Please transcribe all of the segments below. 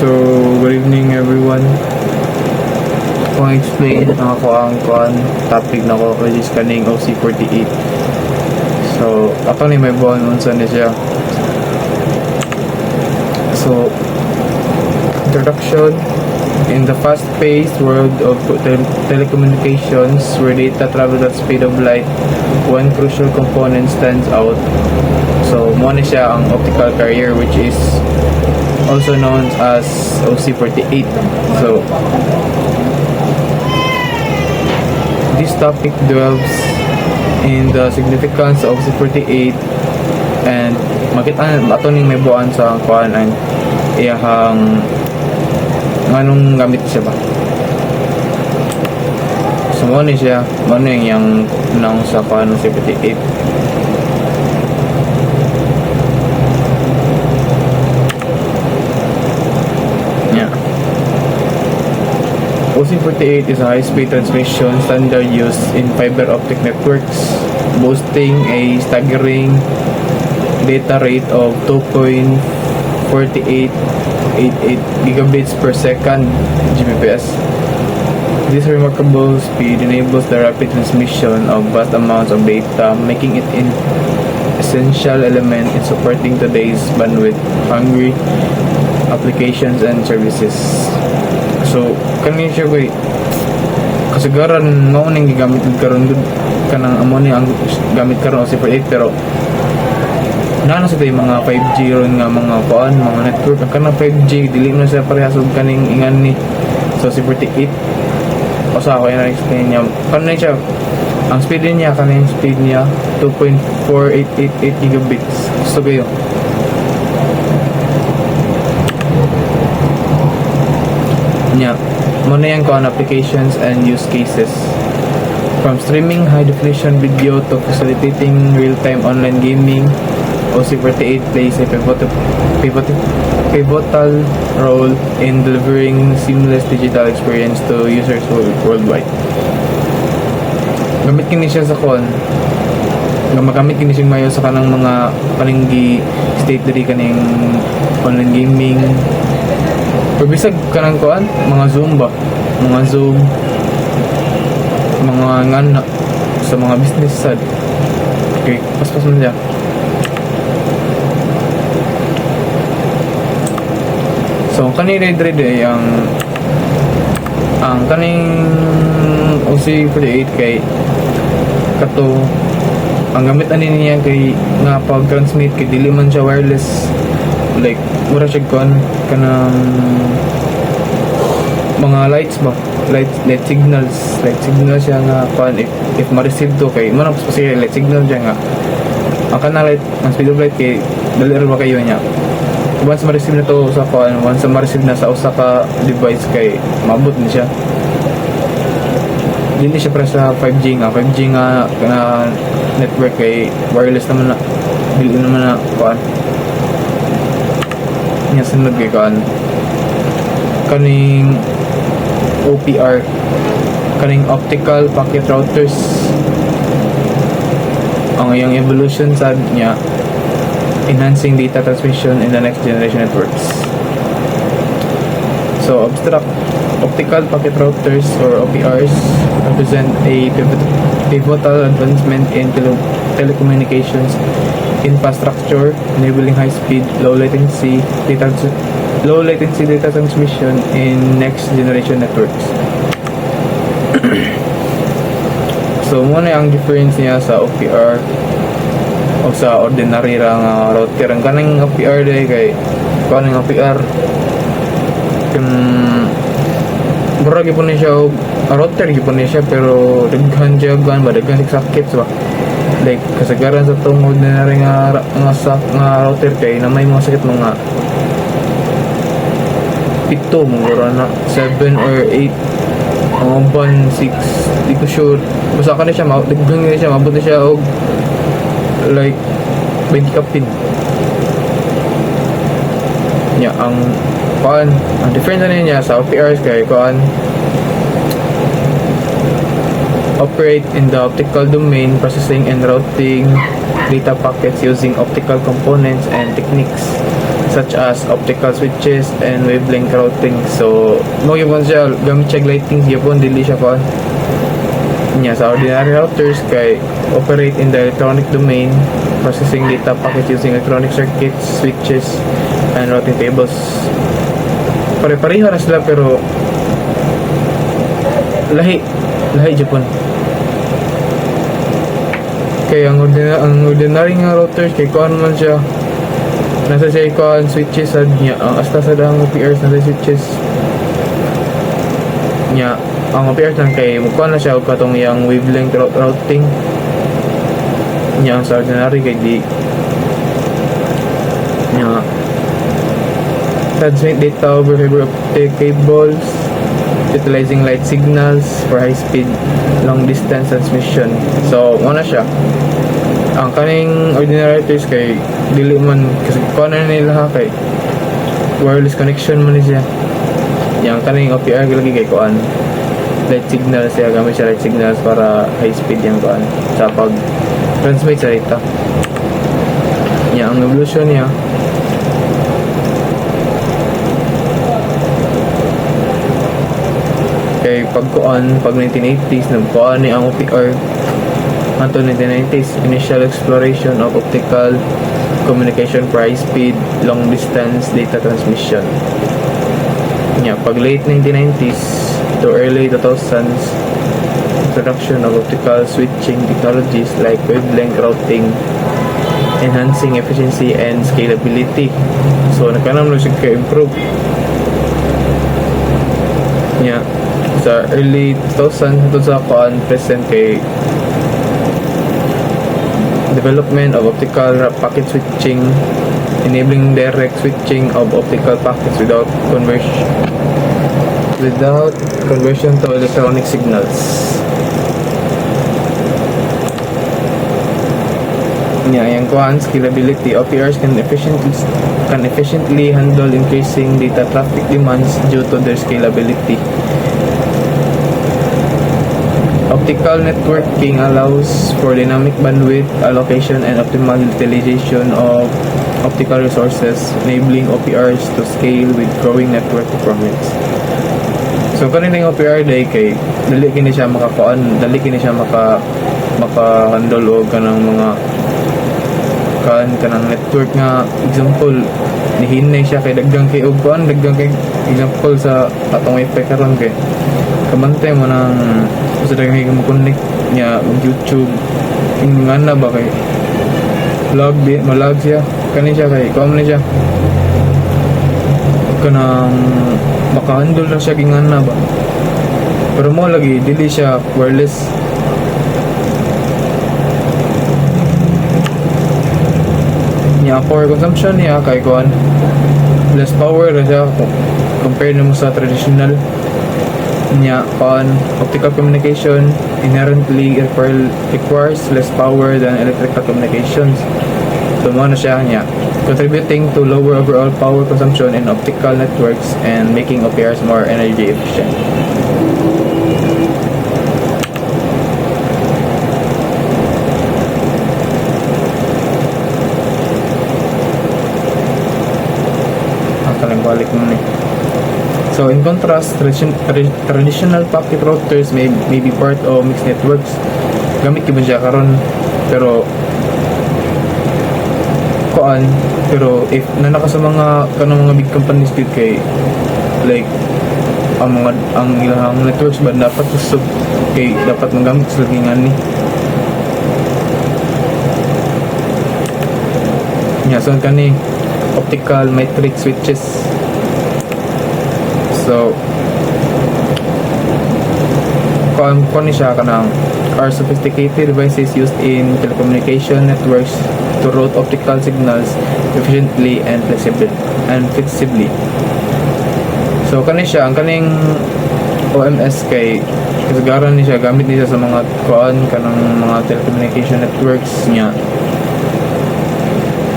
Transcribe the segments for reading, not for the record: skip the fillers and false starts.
So, good evening everyone. Kung explain ako ang topic na ko which is kaning OC48. So, ato ni may buwan unsa ni siya. So, introduction. In the fast-paced world of telecommunications where data travels at speed of light, one crucial component stands out. So, mo ni siya ang optical carrier which is also known as OC48. So, this topic delves in the significance of OC48 and makita ato ning may buwan sa kuan ang iyahang anong gamit siya ba. So, mo ni siya, mo ni yung nang sa kuan OC48. OC48 is a high-speed transmission standard used in fiber optic networks, boasting a staggering data rate of 2.4888 gigabits per second Gbps. This remarkable speed enables the rapid transmission of vast amounts of data, making it an essential element in supporting today's bandwidth-hungry applications and services. So, kanin siya ko'y kasagaran mo nang gigamit karon dun kanang amo ni ang gamit karon sa 48 pero nana sa tayo mga 5G ron nga mga kuan mga network ang kanang 5G dili na siya parehas og kaning ingan ni so si 48 o sa ako na explain niya kanang siya ang speed niya kaning speed niya 2.4888 gigabits so kayo niya muna yan ko on applications and use cases from streaming high definition video to facilitating real-time online gaming. OC48 plays a pivotal role in delivering seamless digital experience to users worldwide. Gamit kini siya sa kon magamit kini siya mayo sa kanang mga paninggi state diri kaning online gaming. Pagbisag ka ng kuan, mga Zoom ba? Mga Zoom, mga ngana sa mga business sad. Okay, paspas mo siya. So, kanina red ang kaning OC48 kay kato ang gamit ani niya kay nga pag-transmit kay dili man siya wireless like mura siya kanang mga lights ba light signals siya nga pan if ma-receive to kay manang kasi light signal siya nga ang kanang light ang speed of light kay dali ra ba kayo niya once ma-receive na to sa pan once ma-receive na sa usa ka device kay maabot ni siya hindi siya para sa 5G nga network kay wireless naman na dili naman na pan niya sunod kay kaning OPR kaning optical packet routers ang iyang evolution sa niya enhancing data transmission in the next generation networks. So optical packet routers or OPRs represent a pivotal advancement in telecommunications infrastructure, enabling high-speed, low-latency data transmission in next-generation networks. So, muna ang difference niya sa OPR o sa ordinary nga router. Ang kanang OPR day kay kanang OPR mura gipon niya siya router gipon niya siya pero daghan siya daghan sakit ba like kasagaran sa tungod na rin nga router kay na may mga sakit mga 7 mura na 7 or 8 mga 1, 6 di ko sure basta ka na siya daghan na siya mabot na siya og like 20 kapin niya ang difference na niya sa OPRs kay operate in the optical domain, processing and routing data packets using optical components and techniques such as optical switches and wavelength routing. So mo gyud siya gamit siya lighting gyapon, dili siya pa nya sa ordinary routers kay operate in the electronic domain, processing data packets using electronic circuits, switches, and routing tables. Pare-pareho na sila pero lahi Japan. Kaya ang ordinary nga routers kay kuan man siya, nasa siya kuan switches sad niya, hasta sa dang OPRs nasa switches niya. Ang OPRs lang kay kuan na siya og katong yang wavelength routing niya. Ang sa ordinary kay di niya transmit data over fiber optic cables utilizing light signals for high-speed, long-distance transmission. So, ano siya? Ang kaning ordinary routers kay dili man, kasi kung ano nila kay wireless connection man siya. Yang kaning OPR lagi kay kuan light signals siya, gamit siya light signals para high-speed yung kuan sa pag-transmit sa data. Yang ang evolution niya kay pag 1980s nagkuan ni ang OPR until 1990s, initial exploration of optical communication for high speed long distance data transmission. Pag late 1990s to early 2000s, introduction of optical switching technologies like wavelength routing, enhancing efficiency and scalability. So nagkanam na siya ka-improve sa early 2000s ito sa present kay development of optical packet switching, enabling direct switching of optical packets without conversion to electronic signals. Yung scalability, OPRs can efficiently handle increasing data traffic demands due to their scalability. Optical networking allows for dynamic bandwidth allocation and optimal utilization of optical resources, enabling OPRs to scale with growing network performance. So kanilang OPR day kay dali kini siya maka-handle og kanang mga kanang network nga example nihinay siya kay dagdag kay example sa atong wifi karon kay kamantay mo nang sa daghan mo connect niya og YouTube ingana ba kay malag siya kani siya kay kuan siya kanang maka-handle na siya ingana ba, pero mo lagi dili siya wireless. Power consumption niya kay kuan less power na siya compared mo sa traditional niya kuan. Optical communication inherently requires less power than electrical communications. So mo na siya niya contributing to lower overall power consumption in optical networks and making OPRs more energy efficient. Balik mo ni. So in contrast, traditional packet routers may be part of mixed networks. Gamit ba siya karon pero if nanaka sa mga kanang mga big companies dito kay like ang ilang networks ba dapat usog kay dapat magamit sa lingan ni. So kani optical matrix switches. So kung siya kanang are sophisticated devices used in telecommunication networks to route optical signals efficiently and flexibly. So kani siya ang kaning OMS kay kasagaran ni siya gamit niya sa mga kanang mga telecommunication networks niya.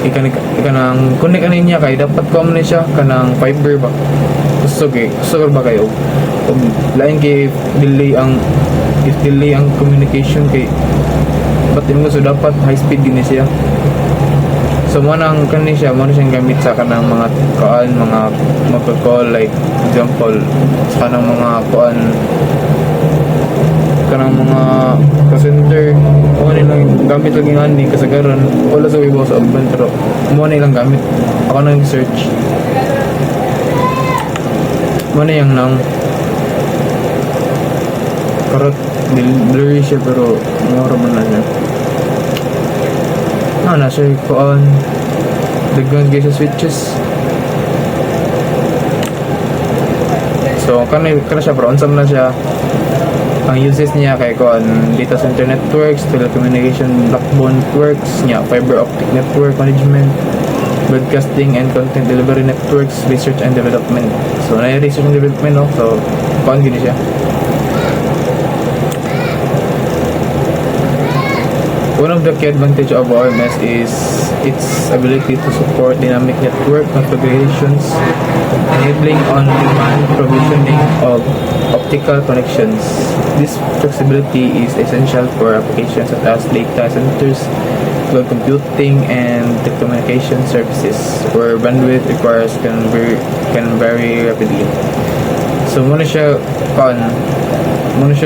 Ikanang connect niya kay dapat common siya kanang fiber ba usog ba kayo og lain kay delay ang communication kay batin mo so dapat high speed din siya. So mo nang kani siya, mo na siyang gamit sa kanang mga mga magko-call, like example sa kanang mga kanang mga center, mo nilang gamit lagi nga ni kasagaran wala sa ibaw sa urban, pero mo nilang gamit. Ako nang search mo na yung nang karot blurry siya, pero mura man na siya. Nasa daghan guys sa switches. So kana siya, pero unsam na siya. Ang uses niya kay data center networks, telecommunication backbone networks niya, fiber optic network management, broadcasting and content delivery networks, research and development. So na research and development, no? So gini siya. One of the key advantage of OMS is its ability to support dynamic network configurations, enabling on-demand provisioning of optical connections. This flexibility is essential for applications such as data centers, cloud computing, and telecommunication services, where bandwidth requires can vary rapidly. So muna siya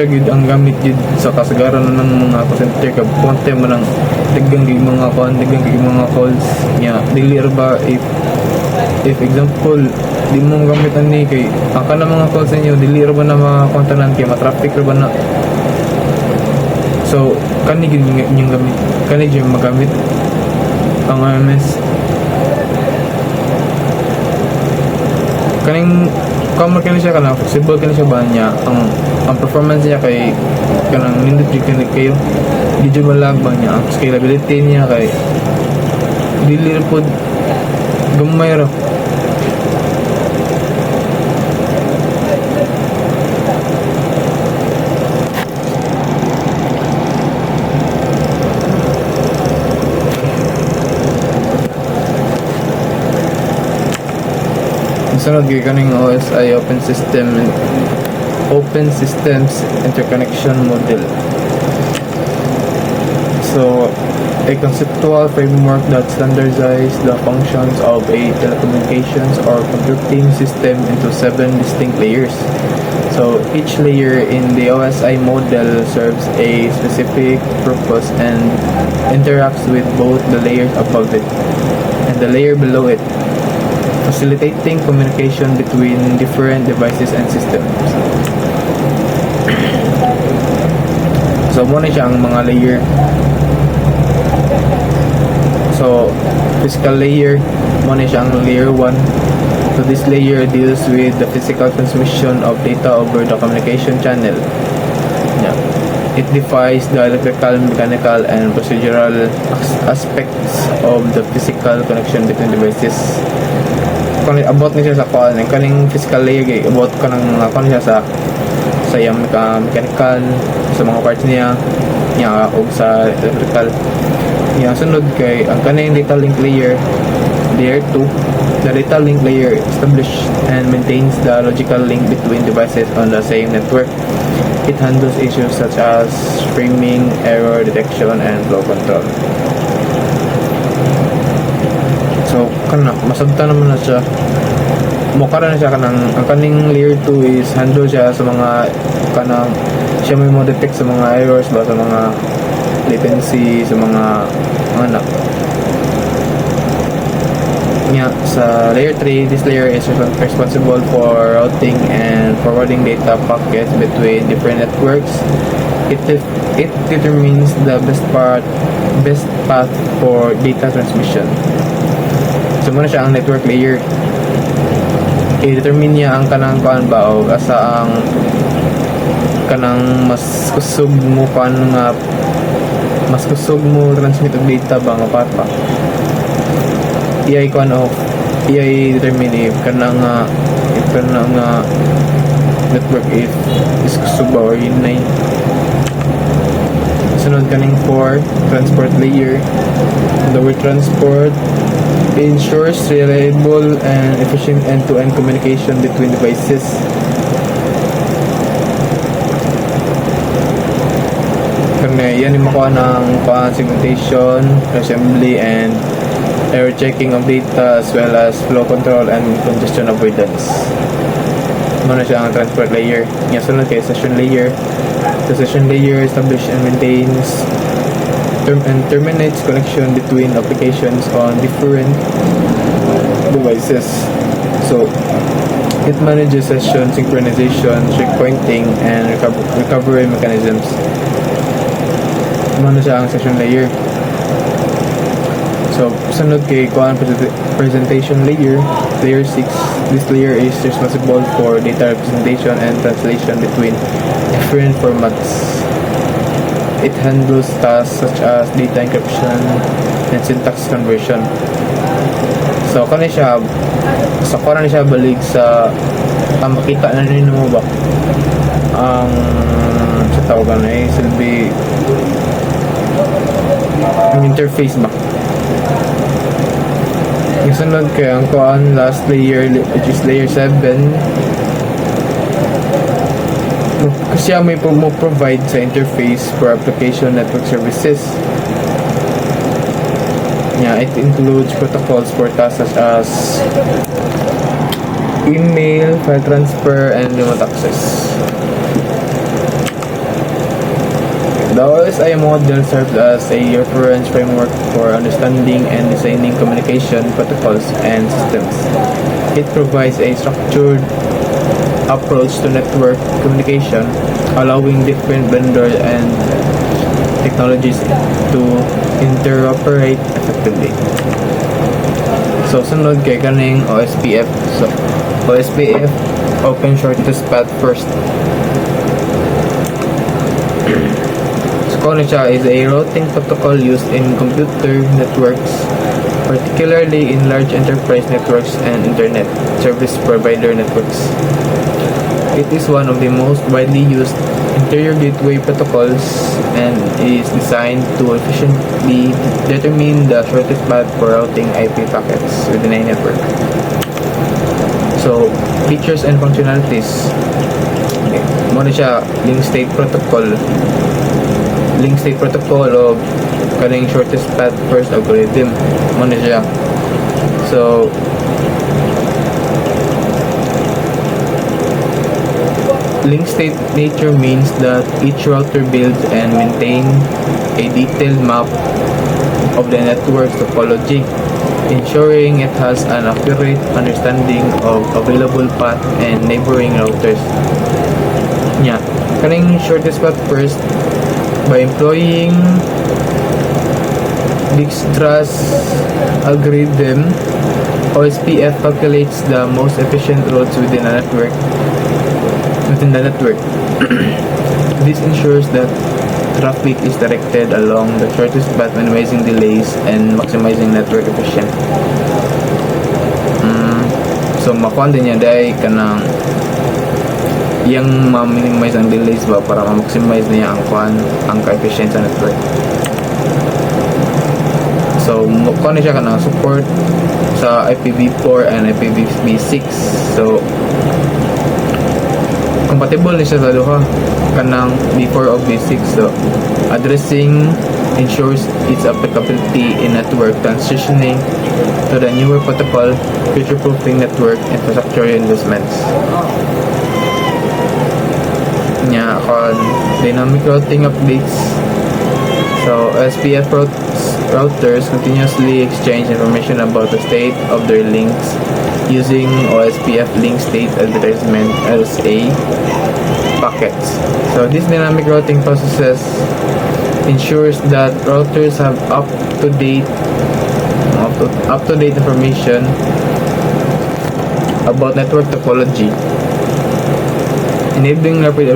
gid ang gamit gid sa kasagaran ng mga call center, kag konti mo nang daghang gid mga calls nya. Dili ra ba if example di mo gamit ani kay ang kana mga calls ninyo dili ra ba na makontanan kay ma-traffic ra ba na. So kani gid yung gamit, kani gid magamit ang OMS. Kaning kamar kani siya, kana flexible kani siya ba niya ang performance niya kay kanang nindot kani kayo di jud malag ba niya. Ang scalability niya kay dili ra pod gamay ra. Sunod gyud kaning OSI Open Systems Interconnection Model. So, a conceptual framework that standardizes the functions of a telecommunications or computing system into 7 distinct layers. So, each layer in the OSI model serves a specific purpose and interacts with both the layers above it and the layer below it, facilitating communication between different devices and systems. So, muna siya ang mga layer. So, physical layer, muna siya ang layer 1. So, this layer deals with the physical transmission of data over the communication channel. Yeah. It defines the electrical, mechanical, and procedural aspects of the physical connection between devices. Kung about niya sa kaning physical layer, about ka ng niya sa yung mechanical, sa mga parts niya o sa electrical. Sunod kay ang kaning data link layer 2. The data link layer establishes and maintains the logical link between devices on the same network. It handles issues such as streaming, error detection, and flow control. So, masabta naman na siya. Mukara na siya ang kaning layer 2 is handle siya sa mga siya may mo-detect sa mga errors ba, sa mga latency, sa mga sa layer 3, this layer is responsible for routing and forwarding data packets between different networks. It determines the best path for data transmission. So muna siya ang network layer. I-determine niya ang kanang o asa ang kanang mas kusog mo transmit og data ba nga pata. I-determine if kanang network is kusog ba or hinay. Sunod kaning 4, transport layer. The word transport ensures reliable and efficient end-to-end communication between devices. Yan yung makuha ng segmentation, assembly, and error checking of data, as well as flow control and congestion avoidance. Muna siya ang transport layer. Nga sunod kay session layer. The session layer establishes and maintains and terminates connection between applications on different devices. So it manages session synchronization, checkpointing, and recovery mechanisms. Muna siya ang session layer. So, sunod kay kuan presentation layer, layer 6. This layer is responsible for data representation and translation between different formats. It handles tasks such as data encryption and syntax conversion. So, kani siya sa kuan na siya balik sa makita na ninyo mo ba ang sa tawagan na silbi ang interface ba. Yung sunod kay ang kuan last layer, which is layer 7, kasi may provide sa interface for application network services. Yeah, it includes protocols for tasks such as email, file transfer, and remote access. The OSI model serves as a reference framework for understanding and designing communication protocols and systems. It provides a structured approach to network communication, allowing different vendors and technologies to interoperate effectively. So, sunod kay kaning OSPF. So, OSPF, Open Shortest Path First. Siya is a routing protocol used in computer networks, particularly in large enterprise networks and internet service provider networks. It is one of the most widely used interior gateway protocols and is designed to efficiently determine the shortest path for routing IP packets within a network. So, features and functionalities. Okay. Muna siya link state protocol of kaning shortest path first algorithm. Muna siya. So, link state nature means that each router builds and maintains a detailed map of the network's topology, ensuring it has an accurate understanding of available path and neighboring routers. Yeah, kaning shortest path first, by employing Dijkstra's algorithm, OSPF calculates the most efficient routes within the network. This ensures that traffic is directed along the shortest path, minimizing delays and maximizing network efficiency. So makuha din niya dahil kanang yung ma-minimize ang delays ba para ma-maximize niya ang ka-efficient sa network. So makuha na siya kanang support sa IPv4 and IPv6. So compatible na siya sa duha kanang V4 of V6. So addressing ensures its applicability in network transitioning to the newer protocol, future-proofing network infrastructure investments. Nya on dynamic routing updates. So SPF routers continuously exchange information about the state of their links using OSPF link state advertisement LSA packets. So this dynamic routing processes ensures that routers have up-to-date information about network topology, enabling rapid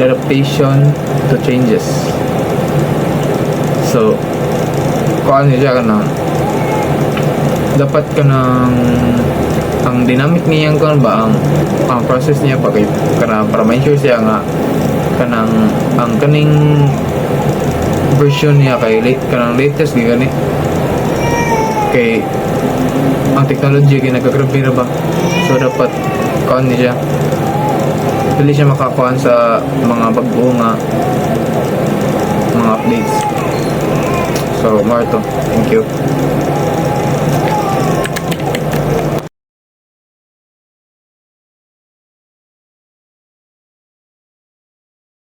adaptation to changes. So, kung ano siya ka na dapat ka ng ang dynamic niya kung ba ang process niya para ma-ensure siya nga kanang ang kaning version niya kay kanang latest gani kay ang technology kay nagagrabe ra ba, so dapat kuan niya dili siya makakuan sa mga bago nga mga updates. So, more to. Thank you.